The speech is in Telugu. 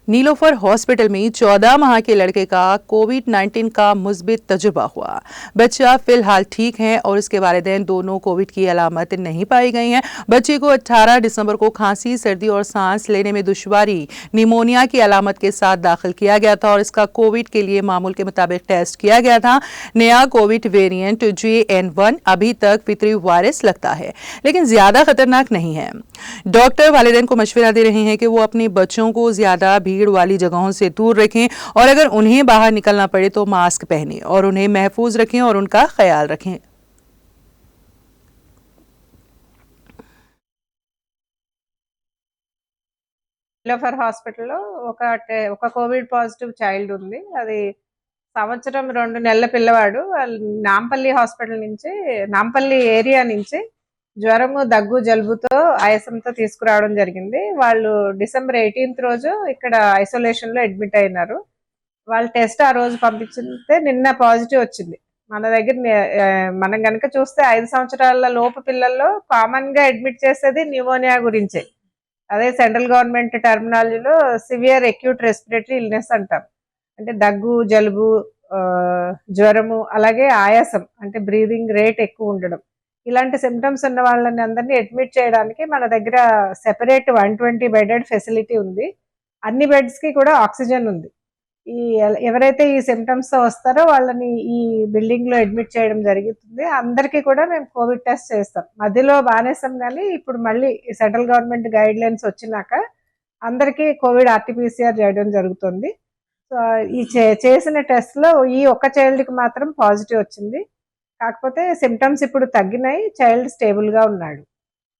नीलोफर हॉस्पिटल में 14 माह के लड़के का कोविड-19 का मुस्बित तजुर्बा हुआ। बच्चा फिलहाल ठीक है और इसके वालिदैन दोनों कोविड की अलामत नहीं पाई गई हैं। बच्चे को 18 दिसंबर को खांसी, सर्दी और सांस लेने में दुश्वारी, निमोनिया की अलामत के साथ दाखिल किया गया था और इसका कोविड के लिए मामूल के मुताबिक टेस्ट किया गया था। नया कोविड वेरिएंट JN1 अभी तक फितरी वायरस लगता है, लेकिन ज्यादा खतरनाक नहीं है। डॉक्टर वालिदैन को मशवरा दे रहे हैं कि वो अपने बच्चों को ज्यादा भीड़ वाली जगहों से दूर रखें और अगर उन्हें बाहर निकलना पड़े तो मास्क पहनें और उन्हें महफूज रखें और उनका ख्याल रखें। नीలోఫర్ హాస్పిటల్లో ఒక కోవిడ్ పాజిటివ్ చైల్డ్ ఉంది. అది సంవత్సరం 2 నెలల పిల్లవాడు. వాళ్ళు నాంపల్లి హాస్పిటల్ నుంచి, నాంపల్లి ఏరియా నుంచి జ్వరము, దగ్గు, జలుబుతో, ఆయాసంతో తీసుకురావడం జరిగింది. వాళ్ళు డిసెంబర్ 18th రోజు ఇక్కడ ఐసోలేషన్‌లో అడ్మిట్ అయినారు. వాళ్ళ టెస్ట్ ఆ రోజు పంపించితే నిన్న పాజిటివ్ వచ్చింది. మన దగ్గర మనం గనక చూస్తే 5 సంవత్సరాల లోపు పిల్లల్లో కామన్‌గా అడ్మిట్ చేసేది న్యూమోనియా గురించే. అదే సెంట్రల్ గవర్నమెంట్ టర్మినాలజీలో సివియర్ అక్యూట్ రెస్పిరేటరీ ఇల్నెస్ అంటాం. అంటే దగ్గు, జలుబు, జ్వరము, అలాగే ఆయాసం అంటే బ్రీదింగ్ రేట్ ఎక్కువ ఉండడం. ఇలాంటి సిమ్టమ్స్ ఉన్న వాళ్ళని అందరినీ అడ్మిట్ చేయడానికి మన దగ్గర సెపరేట్ 120 బెడెడ్ ఫెసిలిటీ ఉంది. అన్ని బెడ్స్‌కి కూడా ఆక్సిజన్ ఉంది. ఎవరైతే ఈ సిమ్టమ్స్‌తో వస్తారో వాళ్ళని ఈ బిల్డింగ్‌లో అడ్మిట్ చేయడం జరుగుతుంది. అందరికీ కూడా మేము కోవిడ్ టెస్ట్ చేస్తాం. మధ్యలో మానేసాం గానీ ఇప్పుడు మళ్ళీ సెంట్రల్ గవర్నమెంట్ గైడ్‌లైన్స్ వచ్చినాక అందరికీ కోవిడ్ RT-PCR చేయడం జరుగుతుంది. సో, ఈ చేసిన టెస్ట్‌లో ఈ ఒక్క చైల్డ్‌కి మాత్రం పాజిటివ్ వచ్చింది. కాకపోతే సిమ్టమ్స్ ఇప్పుడు తగ్గినాయి. చైల్డ్ స్టేబుల్‌గా ఉన్నాడు.